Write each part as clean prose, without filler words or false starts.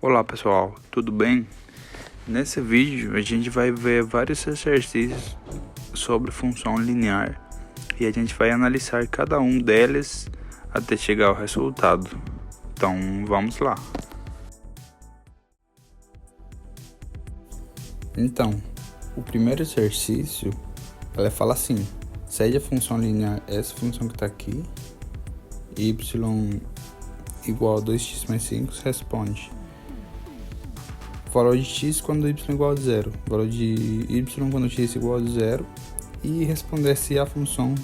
Olá pessoal, tudo bem? Nesse vídeo a gente vai ver vários exercícios sobre função linear e a gente vai analisar cada um deles até chegar ao resultado. Então vamos lá. Então, o primeiro exercício, ela fala assim: seja a função linear essa função que está aqui, y igual a 2x mais 5, responde valor de x quando y igual a zero, valor de y quando x igual a zero, e responder se a função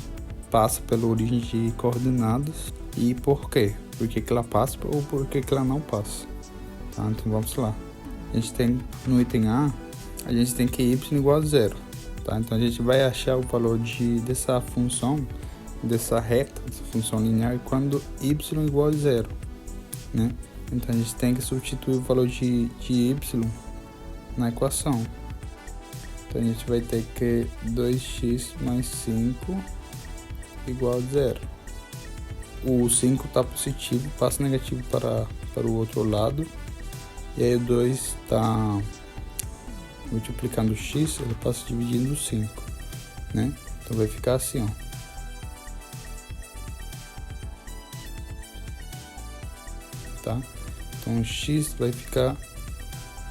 passa pela origem de coordenadas e por quê. Por que ela passa ou por que ela não passa. Tá? Então vamos lá. A gente tem no item A, a gente tem que y igual a zero. Tá? Então a gente vai achar o valor dessa função, dessa reta, dessa função linear, quando y igual a zero, né? Então a gente tem que substituir o valor de y na equação. Então a gente vai ter que 2x mais 5 igual a zero. O 5 está positivo, passa negativo para o outro lado. E aí o 2 está multiplicando o x, ele passa dividindo o 5, né? Então vai ficar assim, ó. Tá? Então x vai ficar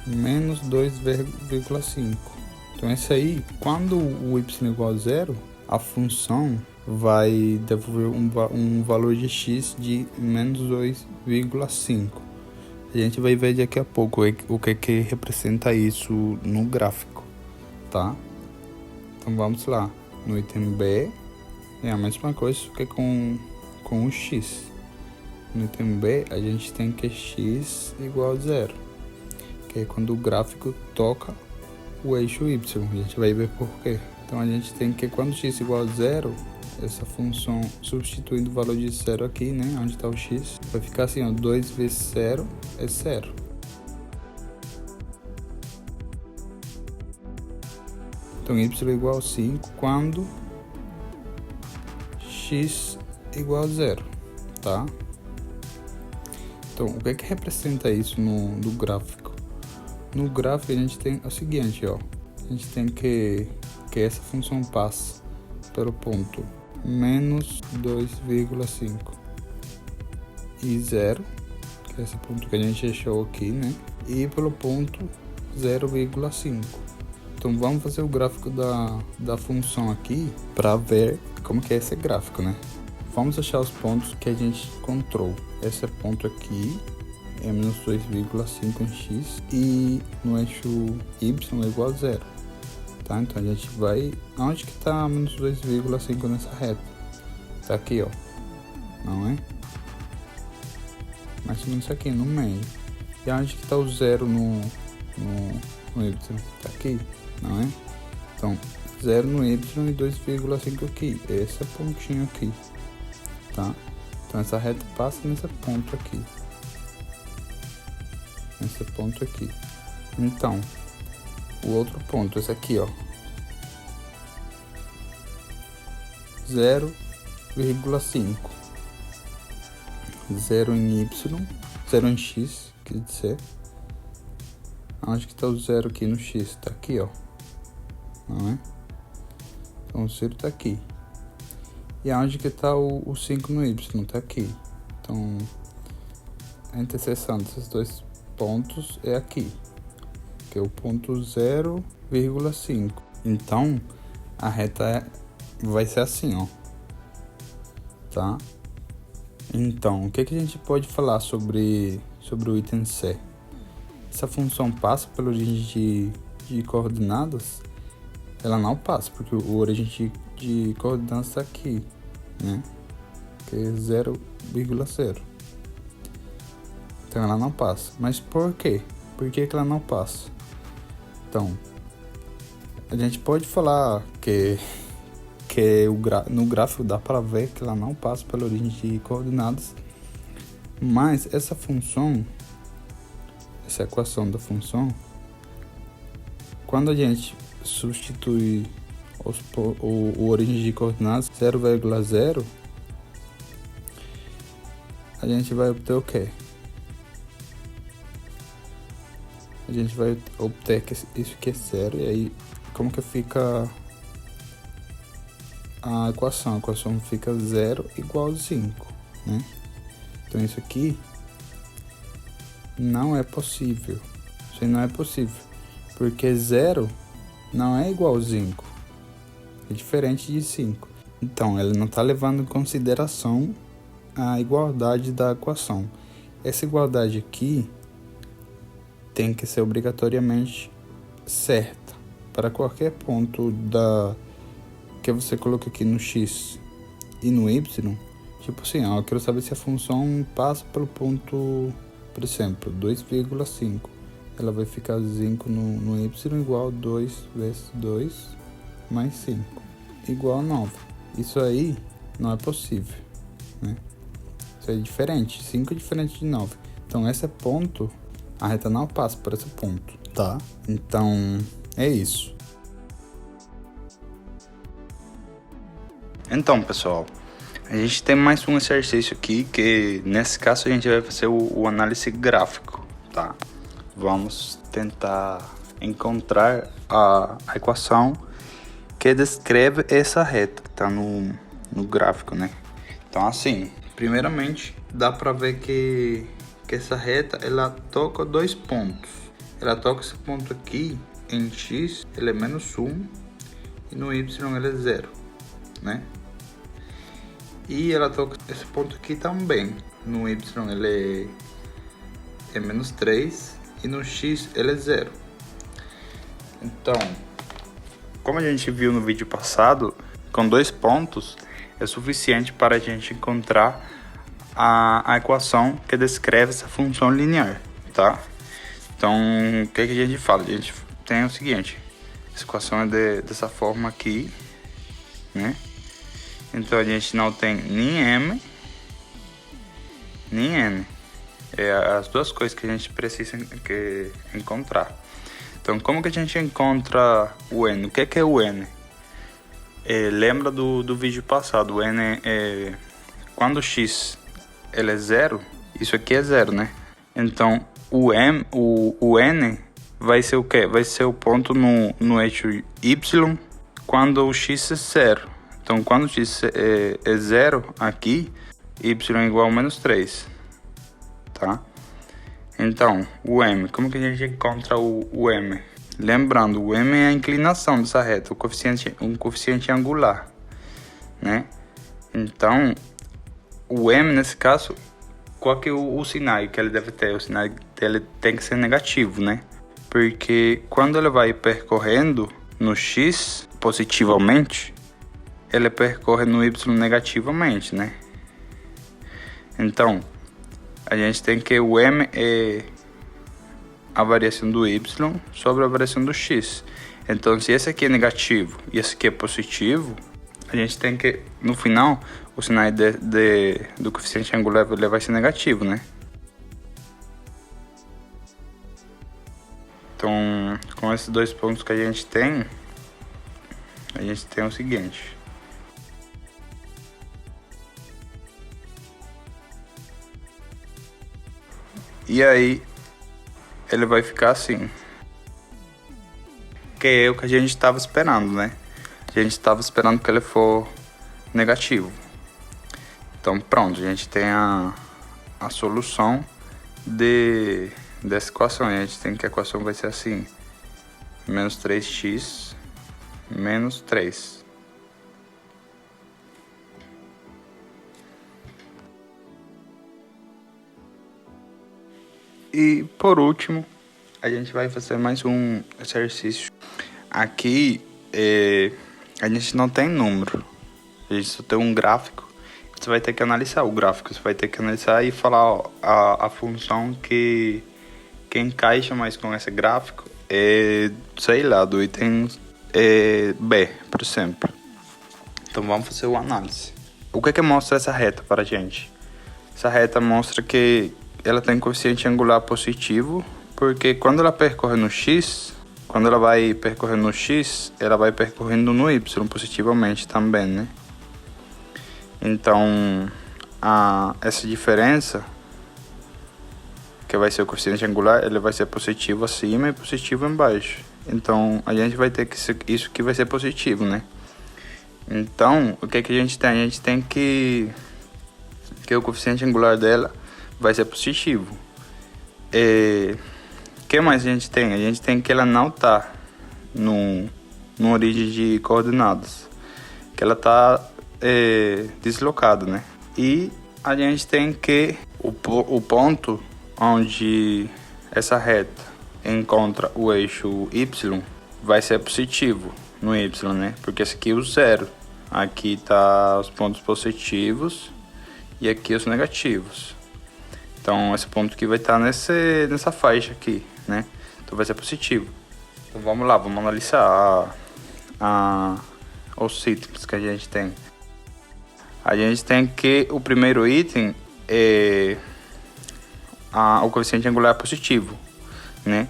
menos 2,5. Então esse aí, quando o y é igual a zero, a função vai devolver um valor de x de menos 2,5. A gente vai ver daqui a pouco o que representa isso no gráfico, tá? Então vamos lá. No item B é a mesma coisa que com o x. No item B, a gente tem que x igual a zero, que é quando o gráfico toca o eixo y. A gente vai ver por quê. Então a gente tem que, quando x igual a zero, essa função, substituindo o valor de zero aqui, né, onde está o x, vai ficar assim, ó, 2 vezes 0 é 0. Então y é igual a 5 quando x igual a zero, tá? Então, o que representa isso no gráfico? No gráfico a gente tem o seguinte, ó. A gente tem que essa função passe pelo ponto menos 2,5 e 0, que é esse ponto que a gente achou aqui, né? E pelo ponto 0,5. Então, vamos fazer o gráfico da função aqui para ver como que é esse gráfico, né? Vamos achar os pontos que a gente encontrou. Esse ponto aqui é menos 2,5 em x e no eixo y é igual a zero. Tá? Então a gente vai... Onde que está menos 2,5 nessa reta? Tá aqui, ó. Não é? Mais ou menos aqui, no meio. E onde que está o zero no y? Tá aqui, não é? Então, 0 no y e 2,5 aqui. Esse pontinho aqui. Tá? Então essa reta passa nesse ponto aqui. Nesse ponto aqui. Então, o outro ponto, esse aqui, ó. 0,5. 0 em y, 0 em x, quer dizer. Onde que está o zero aqui no x? Tá aqui, ó. Não é? Então o zero tá aqui. E aonde que está o 5 no y? Está aqui. Então, a interseção desses dois pontos é aqui, que é o ponto 0,5. Então, a reta vai ser assim, ó. Tá? Então, o que a gente pode falar sobre o item C? Essa função passa pela origem de coordenadas? Ela não passa, porque o origem de coordenadas está aqui, né? Que é 0,0. Então ela não passa. Mas por quê? Por que ela não passa? Então, a gente pode falar que no gráfico dá para ver que ela não passa pela origem de coordenadas, mas essa função, essa equação da função, quando a gente substitui o origem de coordenadas 0,0, a gente vai obter o quê? a gente vai obter que isso aqui é 0, e aí como que fica a equação? A equação fica 0 igual a 5, né? Então isso aqui não é possível. Isso aí não é possível, porque 0 não é igual a 5, é diferente de 5. Então ele não está levando em consideração a igualdade da equação. Essa igualdade aqui tem que ser obrigatoriamente certa para qualquer ponto que você coloca aqui no x e no y. Tipo assim, eu quero saber se a função passa pelo ponto, por exemplo, 2,5. Ela vai ficar 5 no y igual a 2 vezes 2 mais 5, igual a 9. Isso aí não é possível, né? Isso aí é diferente. 5 é diferente de 9. Então esse ponto, a reta não passa por esse ponto, tá? Então é isso. Então, pessoal, a gente tem mais um exercício aqui, que nesse caso a gente vai fazer o análise gráfico, tá? Vamos tentar encontrar a equação que descreve essa reta que está no gráfico, né? Então, assim, primeiramente dá para ver que essa reta ela toca 2 pontos. Ela toca esse ponto aqui em x, ele é menos 1, e no y ele é 0, né? E ela toca esse ponto aqui também. No y ele é menos 3 e no x ele é 0. Então, como a gente viu no vídeo passado, com 2 pontos é suficiente para a gente encontrar a equação que descreve essa função linear, tá? Então, o que a gente fala? A gente tem o seguinte: essa equação é dessa forma aqui, né? Então a gente não tem nem m nem n. É as duas coisas que a gente precisa encontrar. Então, como que a gente encontra o n? O que é o n? Lembra do vídeo passado? O n é quando x ele é 0, isso aqui é 0, né? Então o n vai ser o quê? Vai ser o ponto no eixo y quando o x é 0. Então, quando o x é 0 aqui, y é igual a menos 3, tá? Então, o m, como que a gente encontra o m? Lembrando, o m é a inclinação dessa reta, um coeficiente angular, né? Então, o m, nesse caso, qual que é o sinal que ele deve ter? O sinal dele tem que ser negativo, né? Porque quando ele vai percorrendo no x positivamente, ele percorre no y negativamente, né? Então, a gente tem que o m é a variação do y sobre a variação do x. Então, se esse aqui é negativo e esse aqui é positivo, a gente tem que, no final, o sinal do coeficiente angular ele vai ser negativo, né? Então, com esses 2 pontos que a gente tem o seguinte: e aí ele vai ficar assim, que é o que a gente estava esperando, né? A gente estava esperando que ele for negativo. Então pronto, a gente tem a solução dessa equação. A gente tem que a equação vai ser assim: menos 3x menos 3. E por último, a gente vai fazer mais um exercício. Aqui a gente não tem número, a gente só tem um gráfico. Você vai ter que analisar o gráfico, você vai ter que analisar e falar, ó, a função que encaixa mais com esse gráfico é, sei lá, do item B, por exemplo. Então vamos fazer uma análise. O que mostra essa reta para a gente? Essa reta mostra que ela tem coeficiente angular positivo, porque quando ela percorre no x, quando ela vai percorrendo no x, ela vai percorrendo no y positivamente também, né? Então, essa diferença que vai ser o coeficiente angular, ele vai ser positivo acima e positivo embaixo. Então, a gente vai ter que isso que vai ser positivo, né? Então, o que a gente tem? A gente tem que o coeficiente angular dela vai ser positivo. O que mais a gente tem? A gente tem que ela não tá no origem de coordenadas, que ela tá deslocada, né? E a gente tem que o ponto onde essa reta encontra o eixo y vai ser positivo no y, né? Porque esse aqui é o zero. Aqui tá os pontos positivos e aqui os negativos. Então esse ponto aqui vai estar nessa faixa aqui, né? Então vai ser positivo. Então vamos lá, vamos analisar os itens que a gente tem. A gente tem que o primeiro item o coeficiente angular é positivo, né?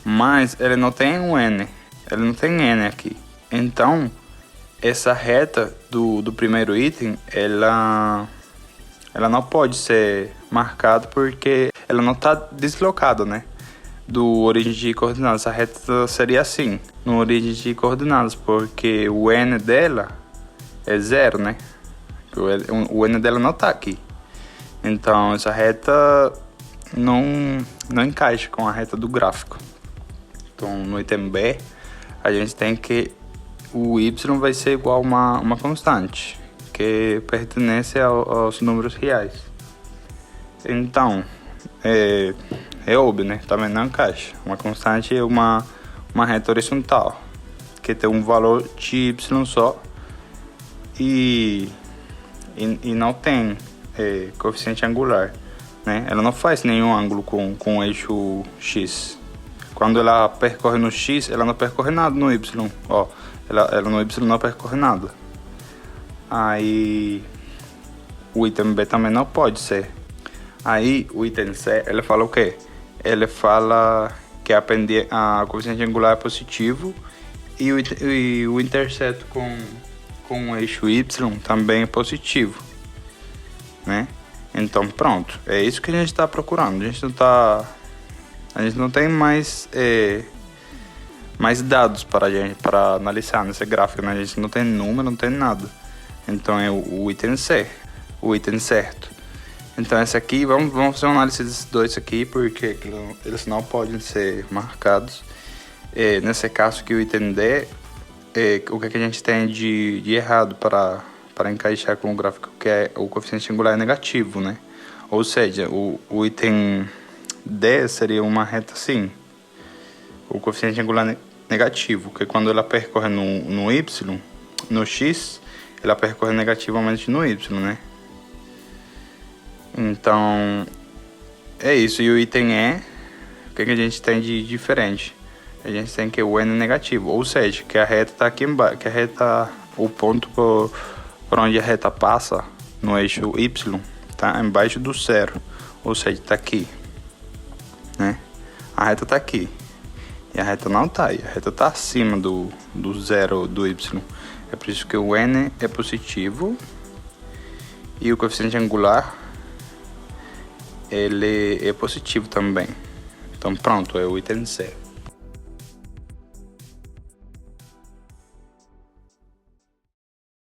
Mas ele não tem um n, ele não tem n aqui. Então essa reta do primeiro item, ela não pode ser marcada porque ela não está deslocada, né? Do origem de coordenadas. Essa reta seria assim, no origem de coordenadas, porque o n dela é zero, né? O n dela não está aqui. Então essa reta não encaixa com a reta do gráfico. Então no item B, a gente tem que o y vai ser igual a uma constante, que pertence aos números reais. Então, é óbvio, né? Também não encaixa. Uma constante é uma reta horizontal, que tem um valor de y só e não tem coeficiente angular, né? Ela não faz nenhum ângulo com o eixo x. Quando ela percorre no x, ela não percorre nada no y. Ó, ela no y não percorre nada. Aí o item B também não pode ser. Aí o item C, ele fala o quê? Ele fala que a coeficiente angular é positivo e o interseto com o eixo y também é positivo, né? Então pronto, é isso que a gente está procurando. A gente não tem mais dados para analisar nesse gráfico, né? A gente não tem número, não tem nada. Então é o item C, o item certo. Então esse aqui, vamos fazer uma análise desses dois aqui, porque eles não podem ser marcados. Nesse caso aqui, o item D, o que a gente tem de errado para encaixar com o gráfico, que é o coeficiente angular negativo, né? Ou seja, o item D seria uma reta assim, o coeficiente angular negativo, que quando ela percorre no y, no x, ela percorre negativamente no y, né? Então é isso. E o item E, o que a gente tem de diferente? A gente tem que o n é negativo, ou seja, que a reta está aqui embaixo, que a reta, o ponto por onde a reta passa no eixo y está embaixo do zero, ou seja, está aqui, né? A reta está aqui e a reta não está aí, a reta está acima do zero do y. É por isso que o n é positivo e o coeficiente angular ele é positivo também. Então pronto, é o item C.